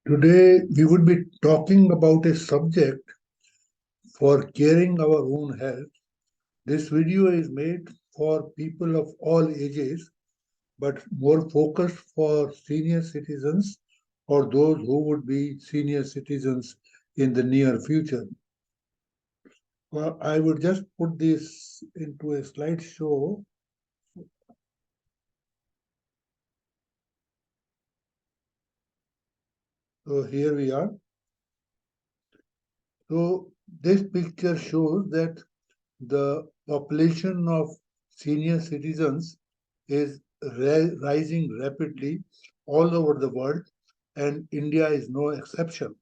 Today, we would be talking about a subject for caring our own health. This video is made for people of all ages, but more focused for senior citizens or those who would be senior citizens in the near future. Well, I would just put this into a slideshow. So here we are. So this picture shows that the population of senior citizens is rising rapidly all over the world, and India is no exception.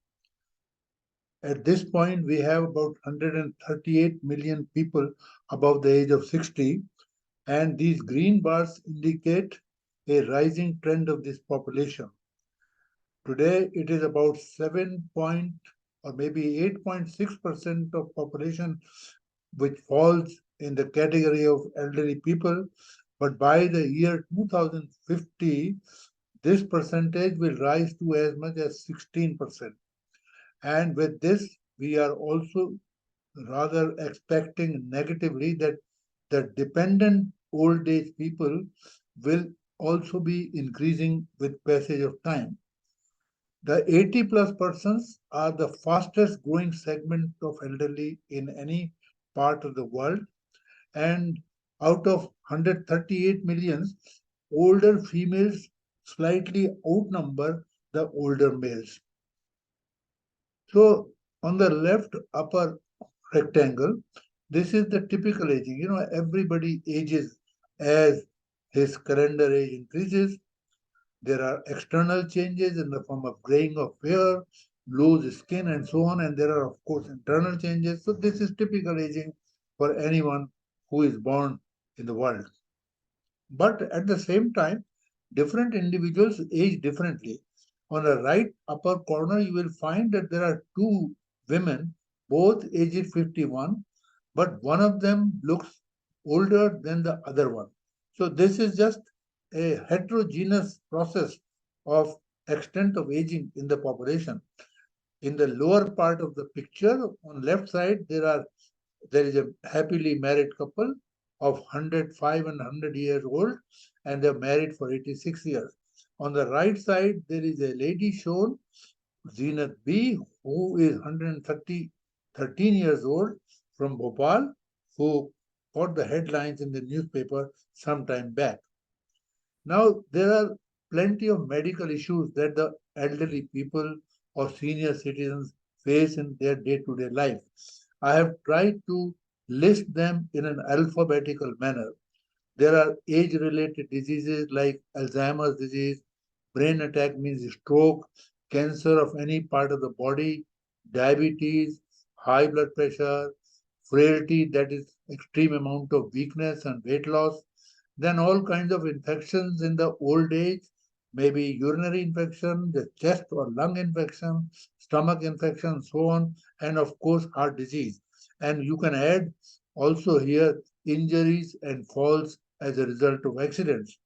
At this point, we have about 138 million people above the age of 60, and these green bars indicate a rising trend of this population. Today, it is about 7 point or maybe 8.6% of population which falls in the category of elderly people. But by the year 2050, this percentage will rise to as much as 16%. And with this, we are also rather expecting negatively that the dependent old age people will also be increasing with passage of time. The 80 plus persons are the fastest growing segment of elderly in any part of the world. And out of 138 millions, older females slightly outnumber the older males. So on the left upper rectangle, this is the typical aging. Everybody ages as his calendar age increases. There are external changes in the form of graying of hair, loose skin, and so on. And there are, of course, internal changes. So this is typical aging for anyone who is born in the world. But at the same time, different individuals age differently. On the right upper corner, you will find that there are two women, both aged 51, but one of them looks older than the other one. So this is just a heterogeneous process of extent of aging in the population. In the lower part of the picture, on left side, there is a happily married couple of 105 and 100 years old, and they're married for 86 years. On the right side, there is a lady shown, Zenat B, who is 13 years old from Bhopal, who got the headlines in the newspaper some time back. Now, there are plenty of medical issues that the elderly people or senior citizens face in their day-to-day life. I have tried to list them in an alphabetical manner. There are age-related diseases like Alzheimer's disease, brain attack means stroke, cancer of any part of the body, diabetes, high blood pressure, frailty, that is extreme amount of weakness and weight loss, then all kinds of infections in the old age, maybe urinary infection, the chest or lung infection, stomach infection, so on, and of course, heart disease. And you can add also here injuries and falls as a result of accidents.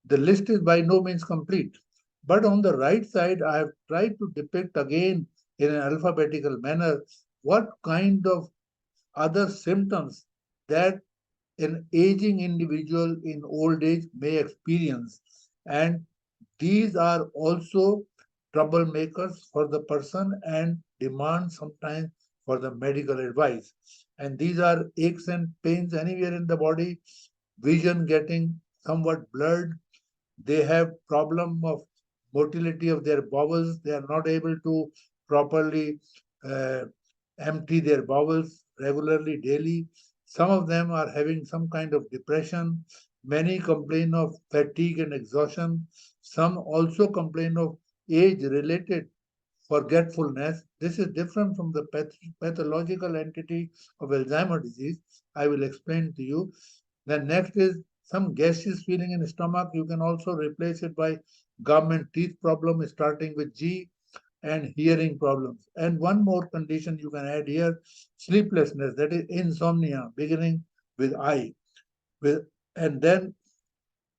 The list is by no means complete. But on the right side, I have tried to depict again in an alphabetical manner what kind of other symptoms that an aging individual in old age may experience. And these are also troublemakers for the person and demand sometimes for the medical advice. And these are aches and pains anywhere in the body, vision getting somewhat blurred. They have problem of motility of their bowels. They are not able to properly uh, empty their bowels regularly daily. Some of them are having some kind of depression. Many complain of fatigue and exhaustion. Some also complain of age-related forgetfulness. This is different from the pathological entity of Alzheimer's disease. I will explain to you. Then next is some gaseous feeling in the stomach. You can also replace it by gum and teeth problem starting with G, and hearing problems. And one more condition you can add here, sleeplessness, that is insomnia, beginning with I. And then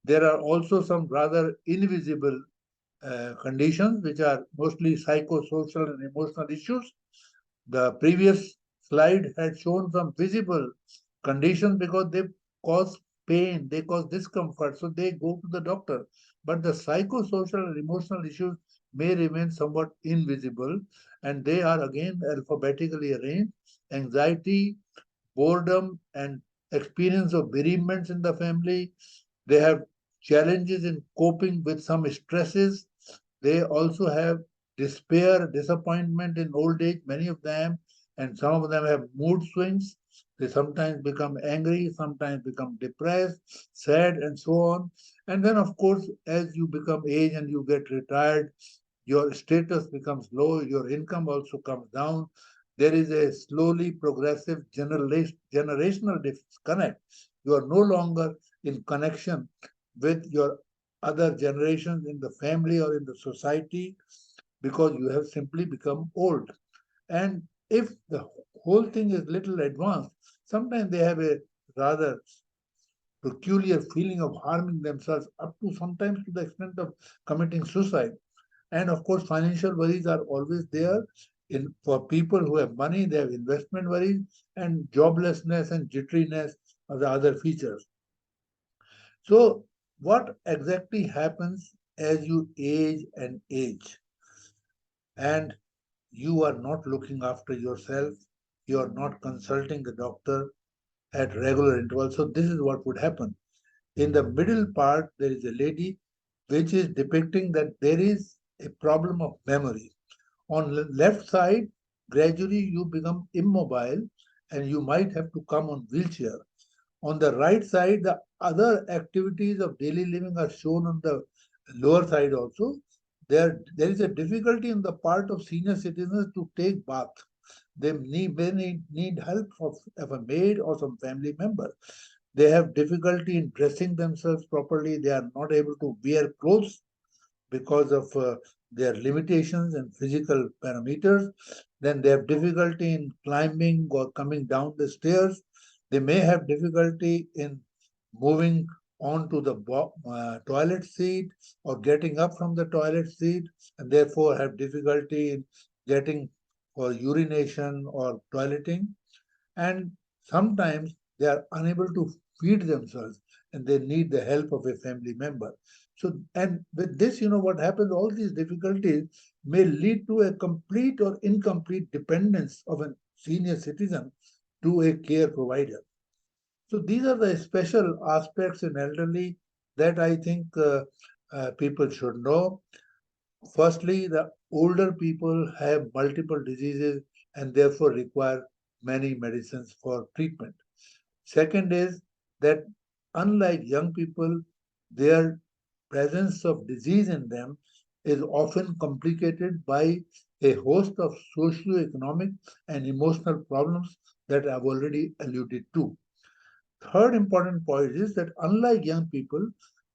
there are also some rather invisible conditions which are mostly psychosocial and emotional issues. The previous slide had shown some visible conditions because they cause pain, they cause discomfort, so they go to the doctor. But the psychosocial and emotional issues may remain somewhat invisible, and they are again alphabetically arranged. Anxiety, boredom, and experience of bereavements in the family. They have challenges in coping with some stresses. They also have despair, disappointment in old age, many of them, and some of them have mood swings. They sometimes become angry, sometimes become depressed, sad, and so on. And then, of course, as you become age and you get retired, your status becomes low, your income also comes down. There is a slowly progressive generational disconnect. You are no longer in connection with your other generations in the family or in the society because you have simply become old. And if the whole thing is little advanced, sometimes they have a rather peculiar feeling of harming themselves up to sometimes to the extent of committing suicide. And of course, financial worries are always there. For people who have money, they have investment worries, and joblessness and jitteriness are the other features. So, what exactly happens as you age and age, and you are not looking after yourself, you are not consulting the doctor at regular intervals? So, this is what would happen. In the middle part, there is a lady which is depicting that there is a problem of memory. On the left side, gradually you become immobile and you might have to come on wheelchair. On the right side, the other activities of daily living are shown on the lower side also. There is a difficulty on the part of senior citizens to take bath. They may need help of a maid or some family member. They have difficulty in dressing themselves properly. They are not able to wear clothes because of their limitations and physical parameters. Then they have difficulty in climbing or coming down the stairs. They may have difficulty in moving onto the toilet seat or getting up from the toilet seat, and therefore have difficulty in getting for urination or toileting. And sometimes they are unable to feed themselves and they need the help of a family member. So, and with this, what happens, all these difficulties may lead to a complete or incomplete dependence of a senior citizen to a care provider. So these are the special aspects in elderly that I think people should know. Firstly, the older people have multiple diseases and therefore require many medicines for treatment. Second is that unlike young people, their presence of disease in them is often complicated by a host of socio-economic and emotional problems that I've already alluded to. Third important point is that unlike young people,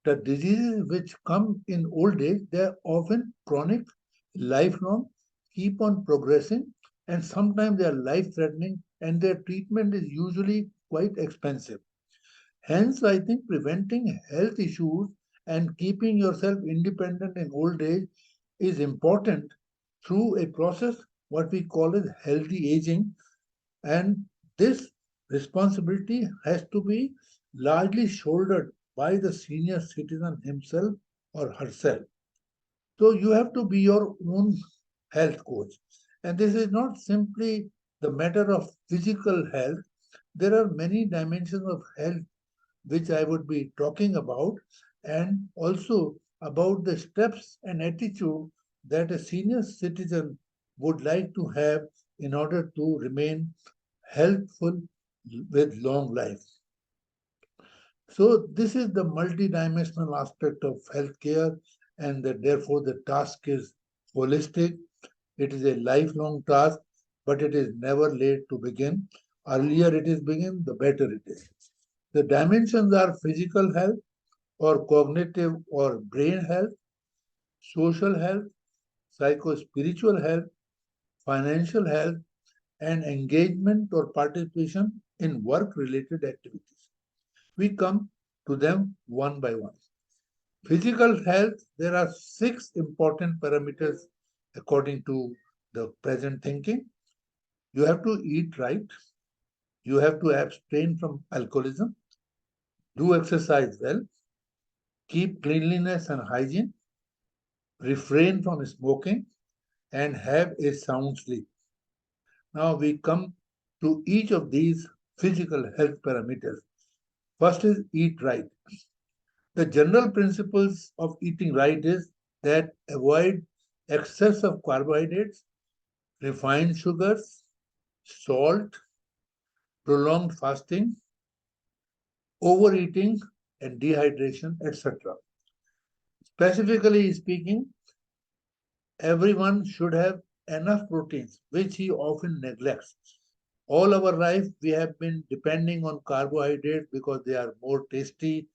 the diseases which come in old age, they are often chronic, lifelong, keep on progressing, and sometimes they are life-threatening, and their treatment is usually quite expensive. Hence, I think preventing health issues and keeping yourself independent in old age is important through a process what we call as healthy aging, and this responsibility has to be largely shouldered by the senior citizen himself or herself. So you have to be your own health coach. And this is not simply the matter of physical health. There are many dimensions of health which I would be talking about, and also about the steps and attitude that a senior citizen would like to have in order to remain healthful with long life. So this is the multidimensional aspect of healthcare, and that therefore the task is holistic. It is a lifelong task, but it is never late to begin. Earlier it is begin, the better it is. The dimensions are physical health or cognitive or brain health, social health, psycho-spiritual health, financial health, and engagement or participation in work-related activities. We come to them one by one. Physical health, there are 6 important parameters according to the present thinking. You have to eat right. You have to abstain from alcoholism, do exercise well, keep cleanliness and hygiene, refrain from smoking, and have a sound sleep. Now we come to each of these physical health parameters. First is eat right. The general principles of eating right is that avoid excess of carbohydrates, refined sugars, salt, prolonged fasting, overeating, and dehydration, etc. Specifically speaking, everyone should have enough proteins, which he often neglects. All our life, we have been depending on carbohydrates because they are more tasty,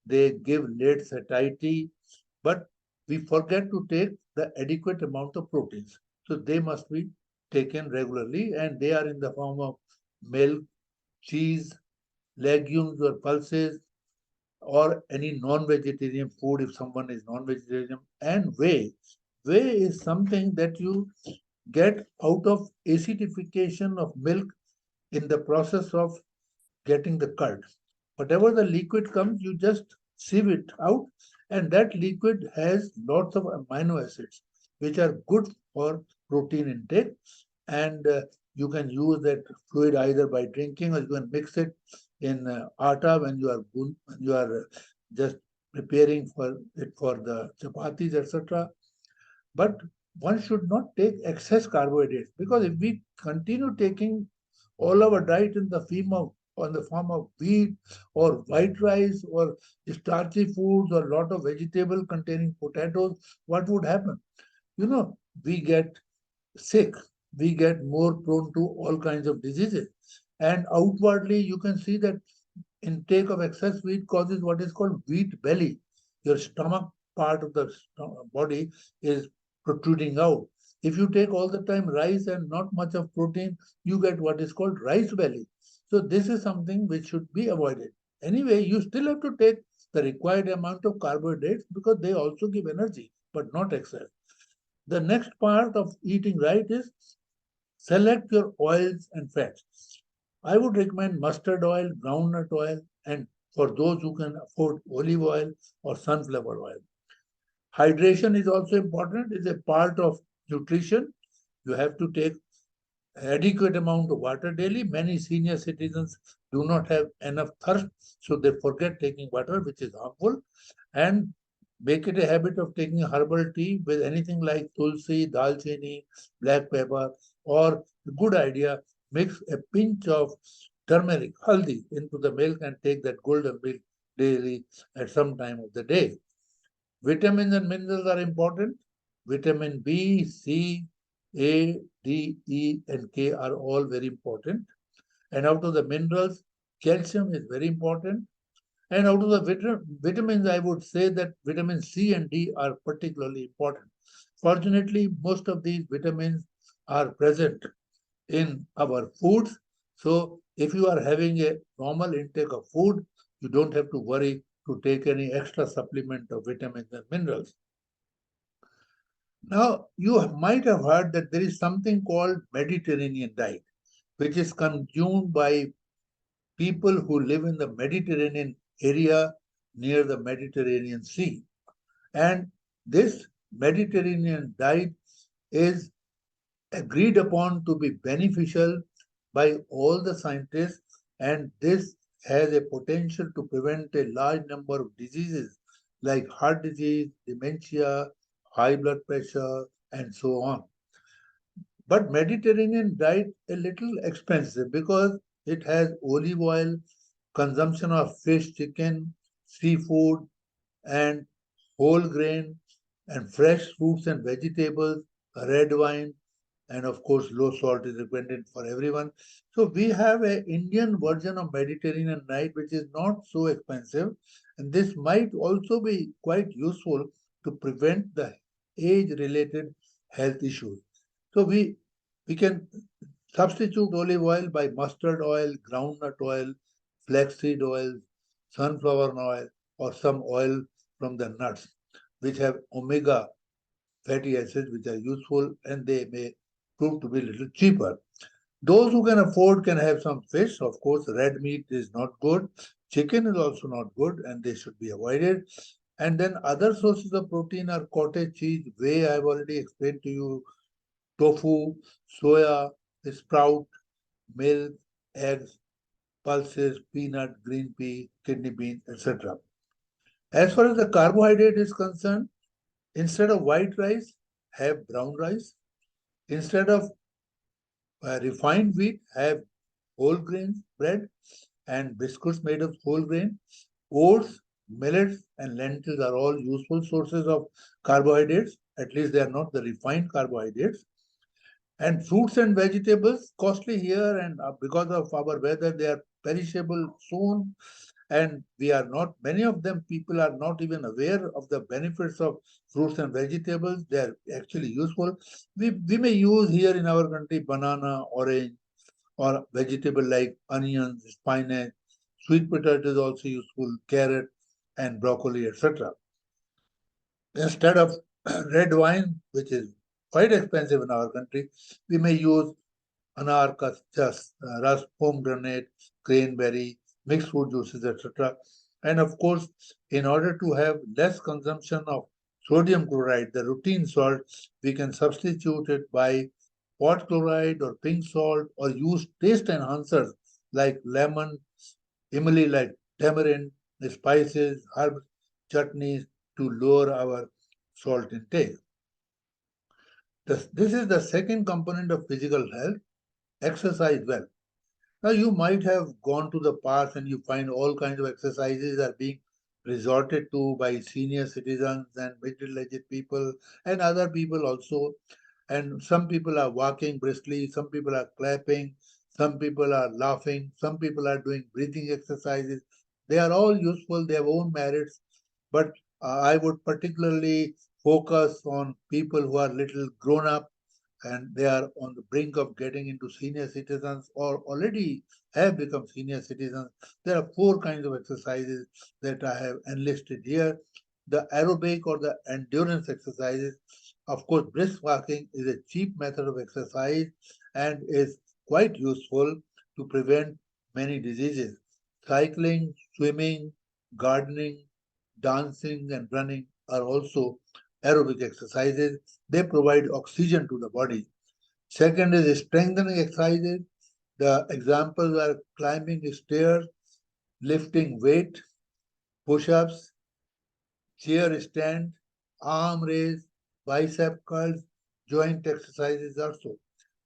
they give late satiety, but we forget to take the adequate amount of proteins. So they must be taken regularly, and they are in the form of milk, cheese, legumes or pulses, or any non-vegetarian food if someone is non-vegetarian, and whey. Whey is something that you get out of acidification of milk in the process of getting the curd. Whatever the liquid comes, you just sieve it out, and that liquid has lots of amino acids, which are good for protein intake. And you can use that fluid either by drinking, or you can mix it in atta when you are just preparing for it for the chapatis, etc. But one should not take excess carbohydrates, because if we continue taking all our diet in the form of wheat or white rice or starchy foods or lot of vegetable containing potatoes, what would happen? You know, we get sick, we get more prone to all kinds of diseases. And outwardly, you can see that intake of excess wheat causes what is called wheat belly. Your stomach part of the body is protruding out. If you take all the time rice and not much of protein, you get what is called rice belly. So this is something which should be avoided. Anyway, you still have to take the required amount of carbohydrates because they also give energy, but not excess. The next part of eating right is select your oils and fats. I would recommend mustard oil, groundnut oil, and for those who can afford olive oil or sunflower oil. Hydration is also important, it's a part of nutrition. You have to take adequate amount of water daily. Many senior citizens do not have enough thirst, so they forget taking water, which is harmful. And make it a habit of taking herbal tea with anything like tulsi, dalchini, black pepper, or a good idea, mix a pinch of turmeric, haldi, into the milk and take that golden milk daily at some time of the day. Vitamins and minerals are important. Vitamin B, C, A, D, E, and K are all very important. And out of the minerals, calcium is very important. And out of the vitamins, I would say that vitamin C and D are particularly important. Fortunately, most of these vitamins are present in our foods. So if you are having a normal intake of food, you don't have to worry to take any extra supplement of vitamins and minerals. Now, you might have heard that there is something called Mediterranean diet, which is consumed by people who live in the Mediterranean area near the Mediterranean Sea. And this Mediterranean diet is agreed upon to be beneficial by all the scientists, and this has a potential to prevent a large number of diseases like heart disease, dementia, high blood pressure, and so on. But Mediterranean diet a little expensive because it has olive oil, consumption of fish, chicken, seafood, and whole grain, and fresh fruits and vegetables, red wine, and of course low salt is recommended for everyone. So we have an Indian version of Mediterranean diet which is not so expensive, and this might also be quite useful to prevent the age-related health issues. So we can substitute olive oil by mustard oil, groundnut oil, flaxseed oil, sunflower oil, or some oil from the nuts, which have omega fatty acids, which are useful, and they may prove to be a little cheaper. Those who can afford can have some fish. Of course, red meat is not good. Chicken is also not good, and they should be avoided. And then other sources of protein are cottage cheese, whey, I've already explained to you, tofu, soya, sprout, milk, eggs, pulses, peanut, green pea, kidney beans, etc. As far as the carbohydrate is concerned, instead of white rice, have brown rice. Instead of refined wheat, have whole grain bread and biscuits made of whole grain. Oats, millets, and lentils are all useful sources of carbohydrates. At least they are not the refined carbohydrates. And fruits and vegetables, costly here, and because of our weather, they are perishable soon. And we are not, many of them, people are not even aware of the benefits of fruits and vegetables. They are actually useful. We may use here in our country banana, orange, or vegetable like onions, spinach, sweet potato is also useful, carrot, and broccoli, etc. Instead of red wine, which is quite expensive in our country, we may use anar, just rust, pomegranate, cranberry, mixed fruit juices, etc. And of course, in order to have less consumption of sodium chloride, the routine salt, we can substitute it by pot chloride or pink salt, or use taste enhancers like lemon, imli like tamarind, spices, herbs, chutneys to lower our salt intake. This is the second component of physical health, exercise well. Now, you might have gone to the parks and you find all kinds of exercises are being resorted to by senior citizens and middle-aged people and other people also. And some people are walking briskly, some people are clapping, some people are laughing, some people are doing breathing exercises. They are all useful, they have own merits. But I would particularly focus on people who are little grown up and they are on the brink of getting into senior citizens or already have become senior citizens. There are four kinds of exercises that I have enlisted here. The aerobic or the endurance exercises. Of course, brisk walking is a cheap method of exercise and is quite useful to prevent many diseases. Cycling, swimming, gardening, dancing, and running are also aerobic exercises. They provide oxygen to the body. Second is strengthening exercises. The examples are climbing stairs, lifting weight, push-ups, chair stand, arm raise, bicep curls, joint exercises also.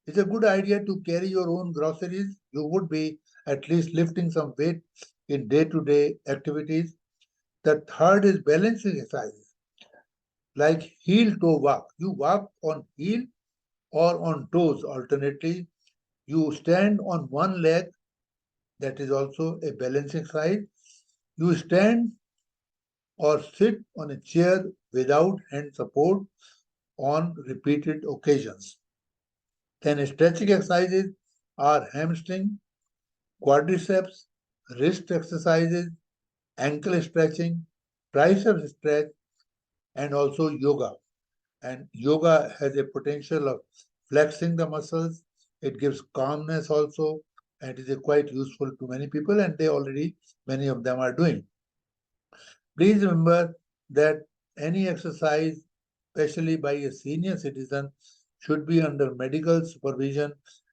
It's a good idea to carry your own groceries. You would be at least lifting some weight in day-to-day activities. The third is balancing exercises, like heel-toe walk. You walk on heel or on toes alternately. You stand on one leg, that is also a balancing exercise. You stand or sit on a chair without hand support on repeated occasions. Then stretching exercises are hamstring, quadriceps, wrist exercises, ankle stretching, triceps stretch, and also yoga. And yoga has a potential of flexing the muscles. It gives calmness also, and it is quite useful to many people, and many of them are doing. Please remember that any exercise, especially by a senior citizen, should be under medical supervision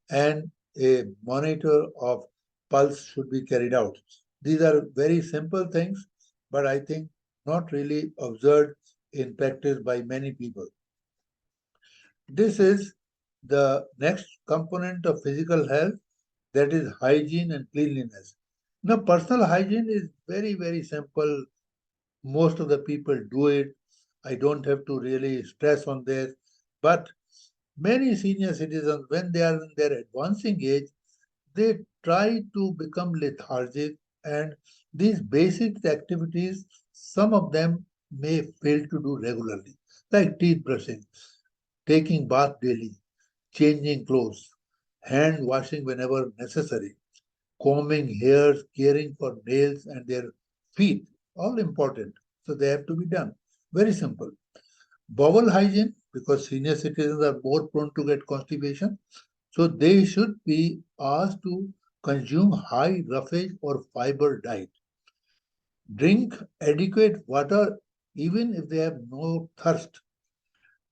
and a monitor of pulse should be carried out. These are very simple things, but I think not really observed in practice by many people. This is the next component of physical health, that is hygiene and cleanliness. Now, personal hygiene is very, very simple. Most of the people do it. I don't have to really stress on this. But many senior citizens, when they are in their advancing age, they try to become lethargic, and these basic activities, some of them may fail to do regularly, like teeth brushing, taking bath daily, changing clothes, hand washing whenever necessary, combing hairs, caring for nails and their feet, all important. So they have to be done. Very simple. Bowel hygiene, because senior citizens are more prone to get constipation. So they should be asked to consume high roughage or fiber diet. Drink adequate water even if they have no thirst.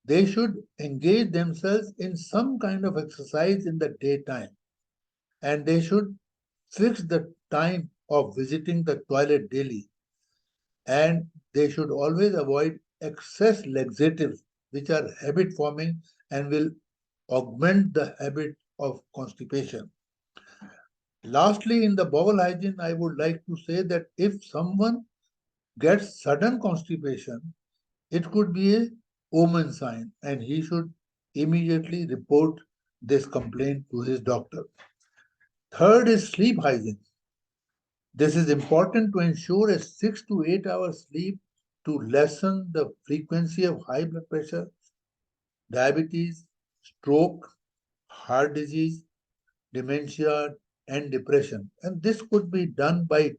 They should engage themselves in some kind of exercise in the daytime, and they should fix the time of visiting the toilet daily, and they should always avoid excess laxatives which are habit forming and will augment the habit of constipation. Lastly, in the bowel hygiene, I would like to say that if someone gets sudden constipation, it could be a omen sign, and he should immediately report this complaint to his doctor. Third is sleep hygiene. This is important to ensure a 6 to 8 hours sleep to lessen the frequency of high blood pressure, diabetes, stroke, heart disease, dementia, and depression. And this could be done by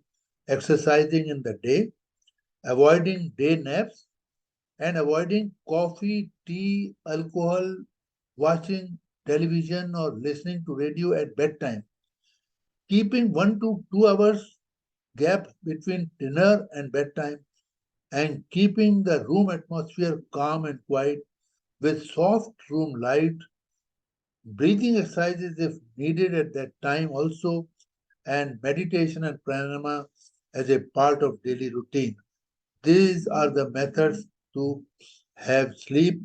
exercising in the day, avoiding day naps, and avoiding coffee, tea, alcohol, watching television, or listening to radio at bedtime. Keeping 1 to 2 hours gap between dinner and bedtime, and keeping the room atmosphere calm and quiet with soft room light, breathing exercises if needed at that time also, and meditation and pranayama as a part of daily routine. These are the methods to have sleep,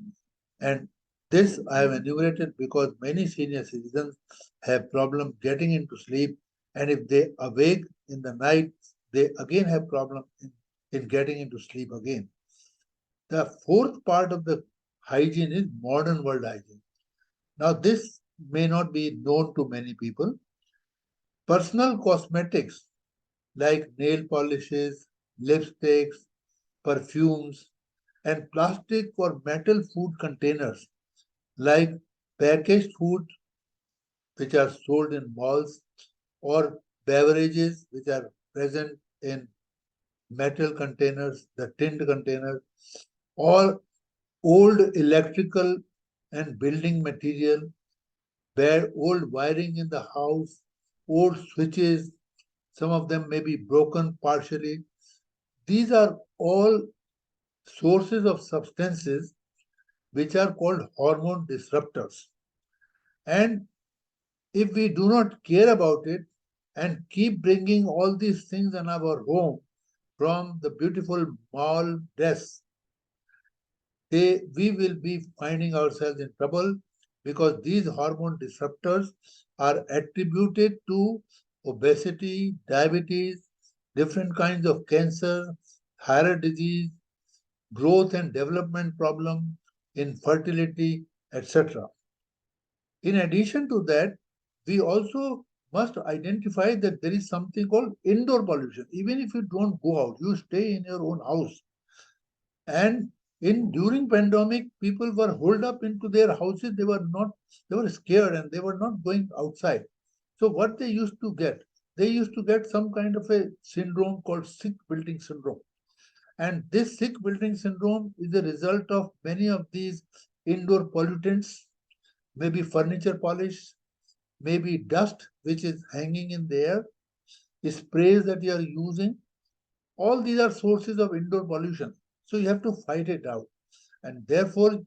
and this I have enumerated because many senior citizens have problem getting into sleep, and if they awake in the night, they again have problem in getting into sleep again. The fourth part of the hygiene is modern world hygiene. Now, this may not be known to many people. Personal cosmetics like nail polishes, lipsticks, perfumes, and plastic or metal food containers like packaged food which are sold in malls or beverages which are present in metal containers, the tinned containers, or old electrical and building material, where old wiring in the house, old switches, some of them may be broken partially. These are all sources of substances which are called hormone disruptors. And if we do not care about it and keep bringing all these things in our home from the beautiful mall desks, we will be finding ourselves in trouble because these hormone disruptors are attributed to obesity, diabetes, different kinds of cancer, thyroid disease, growth and development problem, infertility, etc. In addition to that, we also must identify that there is something called indoor pollution. Even if you don't go out, you stay in your own house. And in during pandemic, people were holed up into their houses. They were scared and they were not going outside. So what they used to get, they used to get some kind of a syndrome called sick building syndrome. And this sick building syndrome is a result of many of these indoor pollutants, maybe furniture polish, maybe dust which is hanging in the air, sprays that you are using. All these are sources of indoor pollution. So you have to fight it out. And therefore,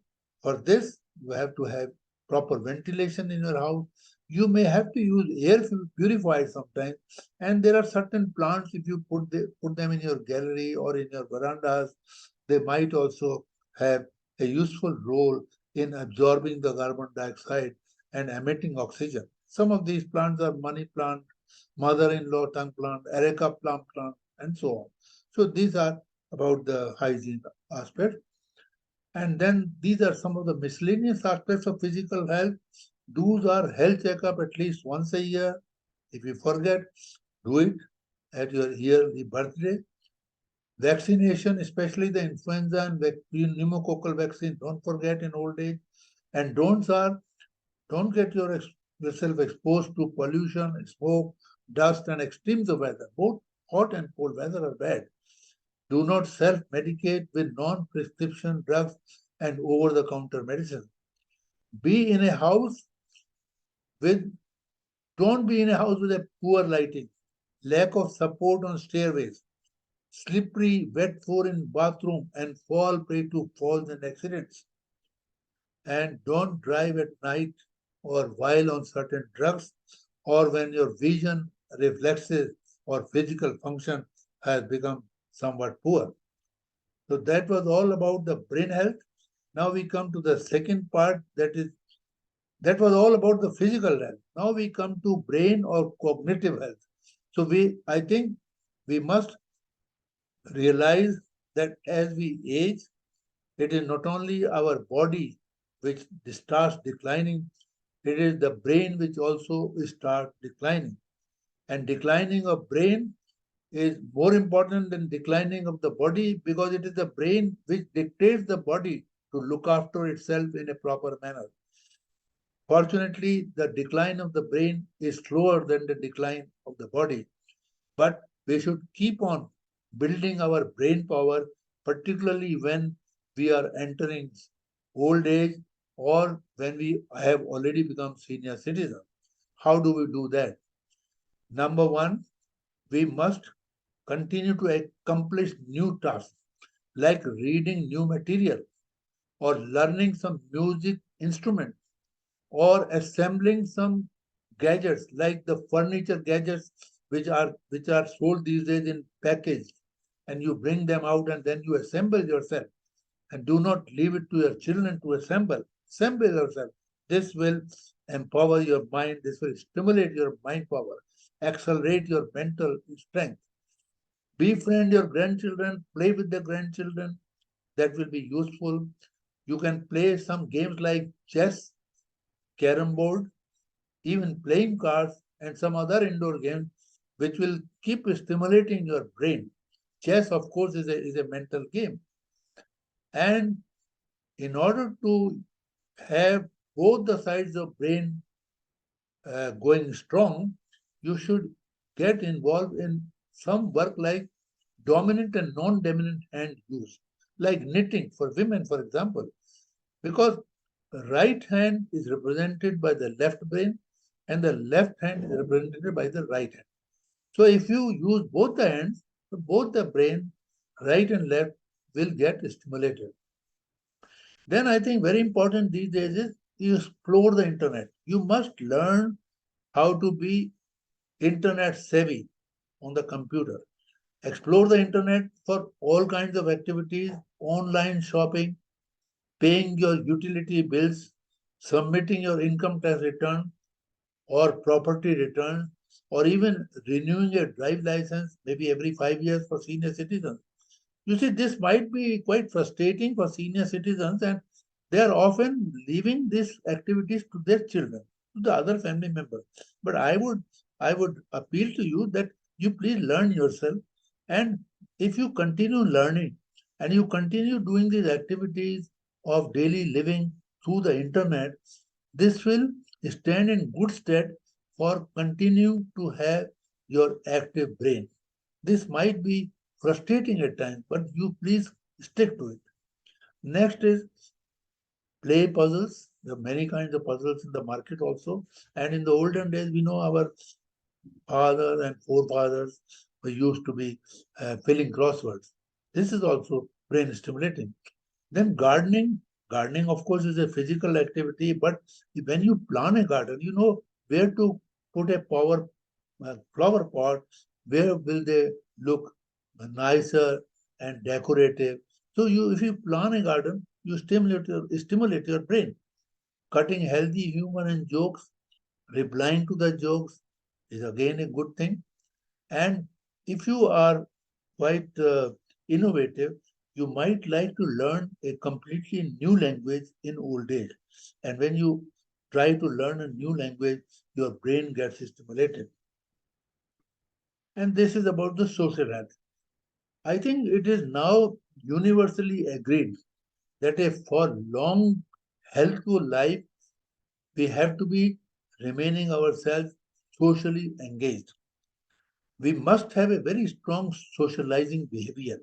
for this, you have to have proper ventilation in your house. You may have to use air purifier sometimes. And there are certain plants, if you put them in your gallery or in your verandas, they might also have a useful role in absorbing the carbon dioxide and emitting oxygen. Some of these plants are money plant, mother-in-law tongue plant, areca plum plant, and so on. So these are about the hygiene aspect. And then these are some of the miscellaneous aspects of physical health. Those are health checkup at least once a year. If you forget, do it at your yearly birthday. Vaccination, especially the influenza and pneumococcal vaccine, don't forget in old age. And don'ts are, don't get yourself exposed to pollution, smoke, dust, and extremes of weather. Both hot and cold weather are bad. Do not self-medicate with non-prescription drugs and over-the-counter medicine. Be in a house with, don't be in a house with a poor lighting, lack of support on stairways, slippery, wet floor in bathroom, and fall prey to falls and accidents. And don't drive at night or while on certain drugs or when your vision, reflexes, or physical function has become somewhat poor. So that was all about the brain health. Now we come to the second part, that was all about the physical health. Now we come to brain or cognitive health. So I think we must realize that as we age, it is not only our body which starts declining, it is the brain which also starts declining. And declining of brain is more important than declining of the body because it is the brain which dictates the body to look after itself in a proper manner. Fortunately, the decline of the brain is slower than the decline of the body, but we should keep on building our brain power, particularly when we are entering old age or when we have already become senior citizens. How do we do that? Number one, we must continue to accomplish new tasks like reading new material or learning some music instrument or assembling some gadgets like the furniture gadgets which are sold these days in package, and you bring them out and then you assemble yourself, and do not leave it to your children to assemble yourself. This will empower your mind, this will stimulate your mind power, accelerate your mental strength. Befriend your grandchildren, play with the grandchildren, that will be useful. You can play some games like chess, carom board, even playing cards, and some other indoor games which will keep stimulating your brain. Chess, of course, is a mental game. And in order to have both the sides of brain going strong, you should get involved in some work like dominant and non-dominant hand use, like knitting for women, for example, because the right hand is represented by the left brain and the left hand is represented by the right hand. So if you use both the hands, both the brain, right and left, will get stimulated. Then I think very important these days is you explore the internet. You must learn how to be internet savvy on the computer. Explore the internet for all kinds of activities, online shopping, paying your utility bills, submitting your income tax return or property return, or even renewing your drive license maybe every 5 years for senior citizens. You see, this might be quite frustrating for senior citizens, and they are often leaving these activities to their children, to the other family members. But I would appeal to you that you please learn yourself, and if you continue learning and you continue doing these activities of daily living through the internet, this will stand in good stead for continue to have your active brain. This might be frustrating at times, but you please stick to it. Next is play puzzles. There are many kinds of puzzles in the market also. And in the olden days, we know our fathers and forefathers were used to be filling crosswords. This is also brain stimulating. Then gardening of course is a physical activity, but when you plant a garden, you know where to put a flower pot, where will they look nicer and decorative. So if you plant a garden, you stimulate your brain. Cutting healthy humor and jokes, replying to the jokes is again a good thing. And if you are quite innovative, you might like to learn a completely new language in old age. And when you try to learn a new language, your brain gets stimulated. And this is about the social health. I think it is now universally agreed that for long, healthful life, we have to be remaining ourselves socially engaged. We must have a very strong socializing behavior.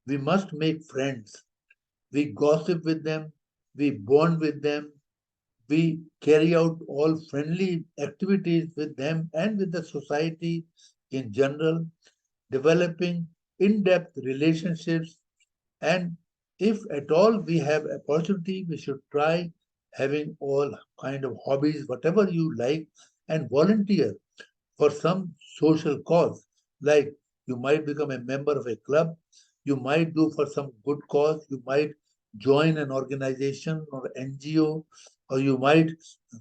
We must make friends. We gossip with them, we bond with them, we carry out all friendly activities with them and with the society in general, developing in depth relationships. And if at all we have opportunity, we should try having all kind of hobbies, whatever you like, and volunteer for some social cause. Like you might become a member of a club, you might do for some good cause, you might join an organization or NGO, or you might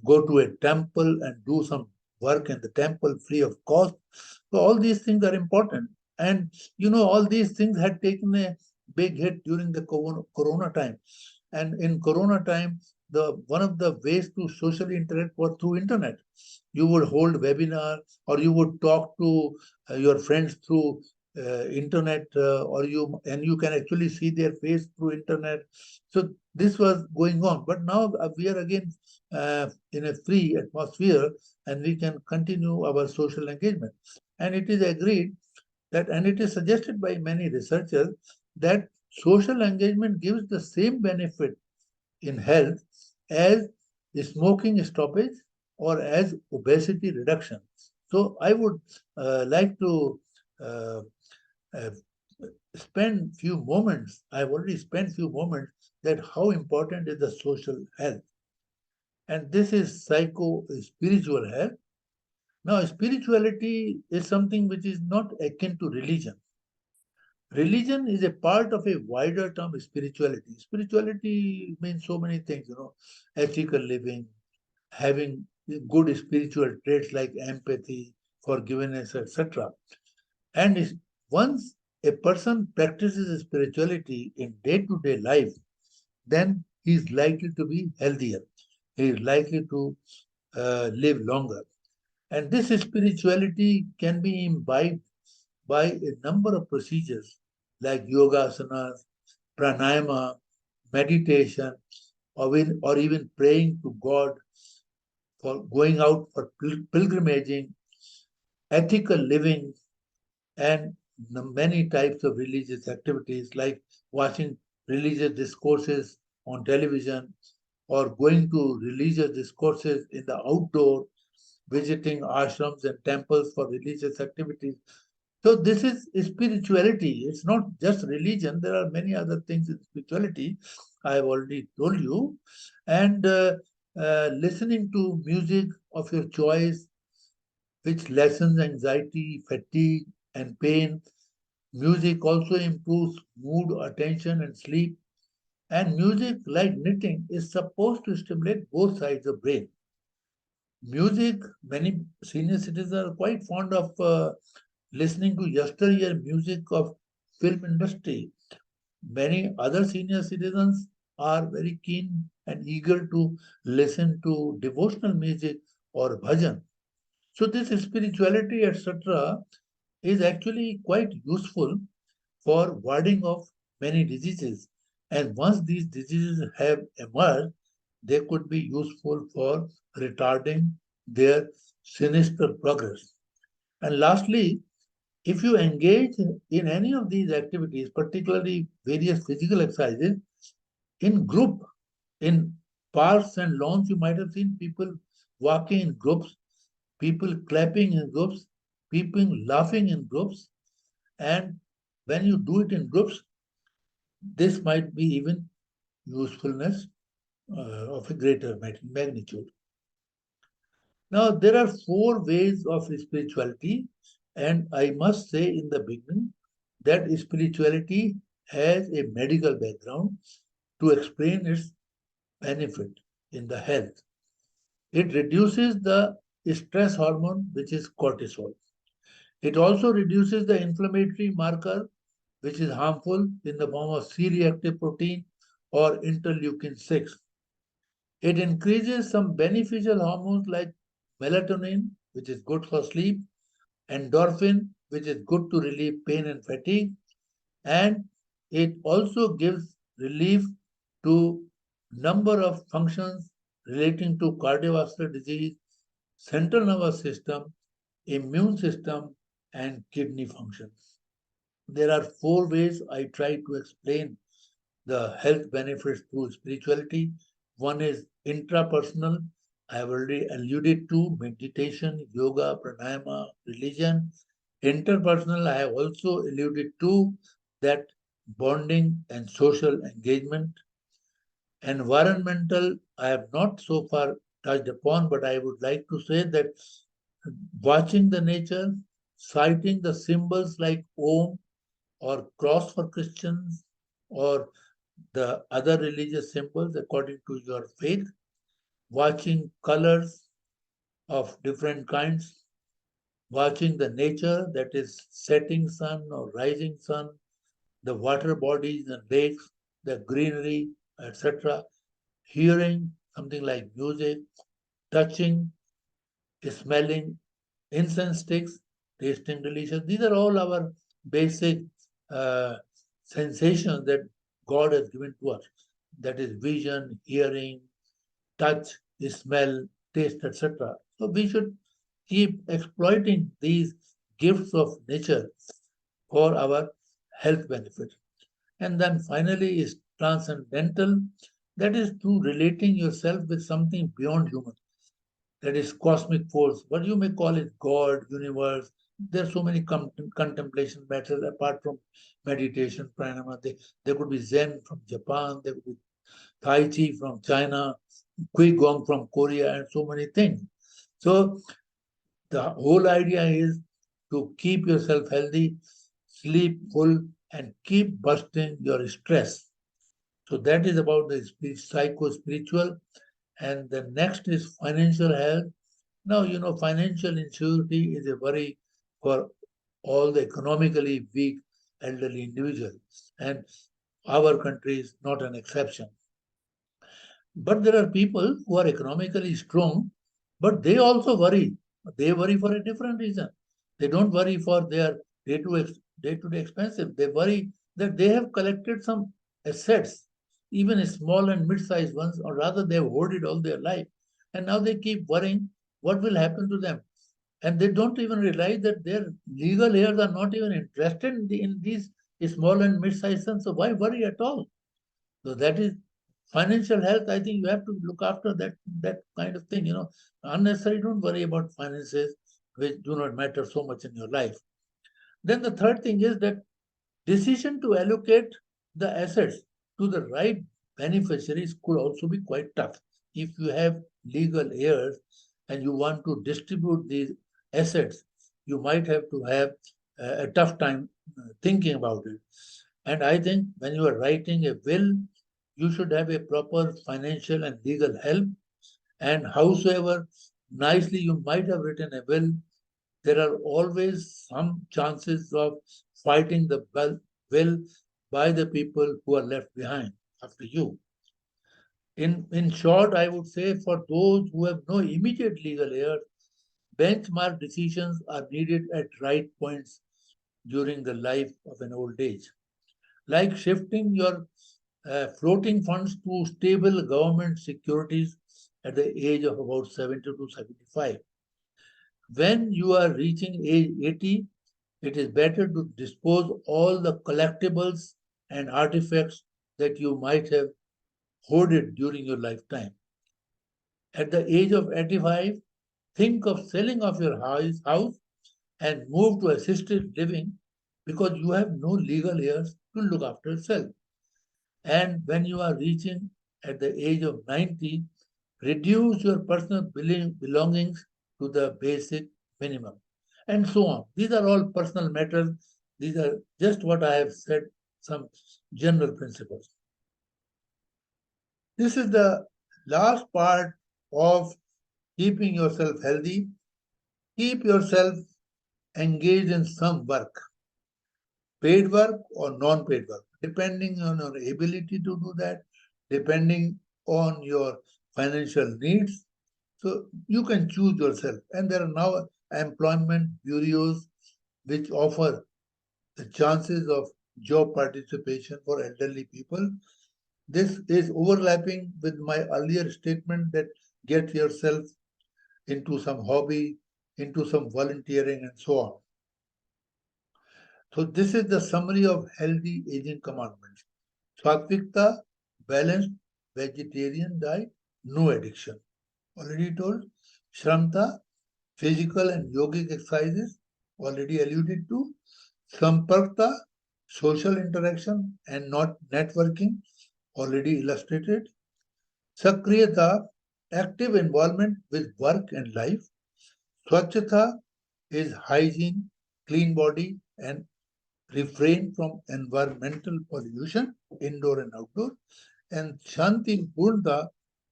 go to a temple and do some work in the temple free of cost. So all these things are important. And all these things had taken a big hit during the corona time. And in corona time, the one of the ways to socially interact was through internet. You would hold webinar, or you would talk to your friends through internet, and you can actually see their face through internet. So this was going on, but now we are again in a free atmosphere, and we can continue our social engagement. And it is agreed that, and it is suggested by many researchers, that social engagement gives the same benefit in health as smoking stoppage or as obesity reduction. So I would like to uh, uh, spend few moments. I've already spent few moments that how important is the social health, and this is psycho spiritual health. Now, spirituality is something which is not akin to religion. Religion is a part of a wider term, spirituality. Spirituality means so many things, ethical living, having good spiritual traits like empathy, forgiveness, etc. And once a person practices spirituality in day-to-day life, then he is likely to be healthier. He is likely to live longer. And this spirituality can be imbibed by a number of procedures like yoga asanas, pranayama, meditation, or even praying to God, for going out for pilgrimaging, ethical living, and many types of religious activities like watching religious discourses on television, or going to religious discourses in the outdoor, visiting ashrams and temples for religious activities. So this is spirituality. It's not just religion. There are many other things in spirituality. I have already told you. And listening to music of your choice, which lessens anxiety, fatigue, and pain. Music also improves mood, attention, and sleep. And music, like knitting, is supposed to stimulate both sides of brain. Music, many senior citizens are quite fond of listening to yesteryear music of film industry. Many other senior citizens are very keen and eager to listen to devotional music or bhajan. So this spirituality, etc., is actually quite useful for warding off many diseases. And once these diseases have emerged, they could be useful for retarding their sinister progress. And lastly, if you engage in any of these activities, particularly various physical exercises, in group, in parks and lawns, you might have seen people walking in groups, people clapping in groups, people laughing in groups. And when you do it in groups, this might be even usefulness of a greater magnitude. Now, there are four ways of spirituality, and I must say in the beginning that spirituality has a medical background to explain its benefit in the health. It reduces the stress hormone, which is cortisol. It also reduces the inflammatory marker, which is harmful in the form of C-reactive protein or interleukin 6. It increases some beneficial hormones like melatonin, which is good for sleep, endorphin, which is good to relieve pain and fatigue, and it also gives relief to number of functions relating to cardiovascular disease, central nervous system, immune system, and kidney functions. There are four ways I try to explain the health benefits through spirituality. One is intrapersonal. I have already alluded to meditation, yoga, pranayama, religion. Interpersonal, I have also alluded to that bonding and social engagement. Environmental, I have not so far touched upon, but I would like to say that watching the nature, citing the symbols like Om or cross for Christians or the other religious symbols according to your faith, watching colors of different kinds, watching the nature, that is setting sun or rising sun, the water bodies and lakes, the greenery, etc., hearing something like music, touching, smelling incense sticks, tasting delicious. These are all our basic uh, sensations that God has given to us. That is vision, hearing, touch, smell, taste, etc. So we should keep exploiting these gifts of nature for our health benefit. And then finally is transcendental, that is through relating yourself with something beyond human, that is cosmic force, what you may call it, God, universe. There are so many contemplation methods apart from meditation, pranayama. There could be Zen from Japan, there could be Tai Chi from China, Qigong from Korea, and so many things. So the whole idea is to keep yourself healthy, sleep full, and keep busting your stress. So that is about the psycho-spiritual. And the next is financial health. Now, financial insecurity is a worry for all the economically weak elderly individuals. And our country is not an exception. But there are people who are economically strong, but they also worry. They worry for a different reason. They don't worry for their day-to-day expenses. They worry that they have collected some assets, even small and mid-sized ones, or rather they have hoarded all their life. And now they keep worrying what will happen to them. And they don't even realize that their legal heirs are not even interested in these small and mid-sized sons. So why worry at all? So that is financial health. I think you have to look after that kind of thing. Unnecessarily don't worry about finances which do not matter so much in your life. Then the third thing is that decision to allocate the assets to the right beneficiaries could also be quite tough. If you have legal heirs and you want to distribute these assets, you might have to have a tough time thinking about it. And I think when you are writing a will, you should have a proper financial and legal help. And howsoever nicely you might have written a will, there are always some chances of fighting the will by the people who are left behind after you. In short, I would say for those who have no immediate legal heirs, benchmark decisions are needed at right points during the life of an old age. Like shifting your floating funds to stable government securities at the age of about 70 to 75. When you are reaching age 80, it is better to dispose all the collectibles and artifacts that you might have hoarded during your lifetime. At the age of 85, think of selling off your house and move to assisted living because you have no legal heirs to look after yourself. And when you are reaching at the age of 90, reduce your personal belongings to the basic minimum, and so on. These are all personal matters. These are just what I have said, some general principles. This is the last part of keeping yourself healthy. Keep yourself engaged in some work, paid work or non-paid work, depending on your ability to do that, depending on your financial needs. So you can choose yourself. And there are now employment bureaus which offer the chances of job participation for elderly people. This is overlapping with my earlier statement that get yourself into some hobby, into some volunteering, and so on. So this is the summary of healthy aging commandments. Satvikta, balanced vegetarian diet, no addiction. Already told. Shramta, physical and yogic exercises, already alluded to. Samparkta, social interaction and not networking, already illustrated. Sakriyata, active involvement with work and life. Swachhta is hygiene, clean body, and refrain from environmental pollution, indoor and outdoor. And Shantipurnata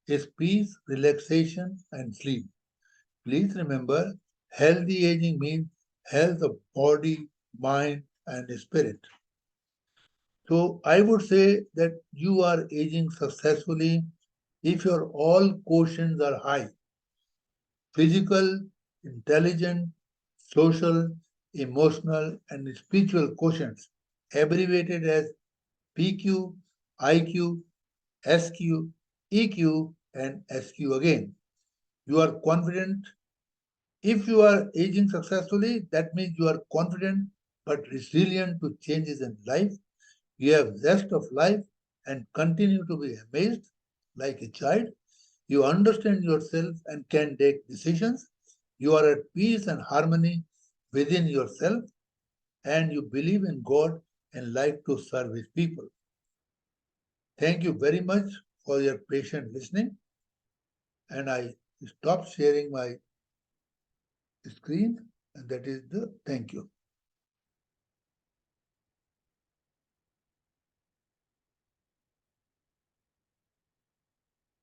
is peace, relaxation, and sleep. Please remember, healthy aging means health of body, mind, and spirit. So I would say that you are aging successfully if your all quotients are high: physical, intelligent, social, emotional, and spiritual quotients, abbreviated as PQ, IQ, SQ, EQ, and SQ again. You are confident. If you are aging successfully, that means you are confident but resilient to changes in life. You have zest of life and continue to be amazed like a child. You understand yourself and can take decisions. You are at peace and harmony within yourself, and you believe in God and like to serve His people. Thank you very much for your patient listening. And I stop sharing my screen, and that is the thank you.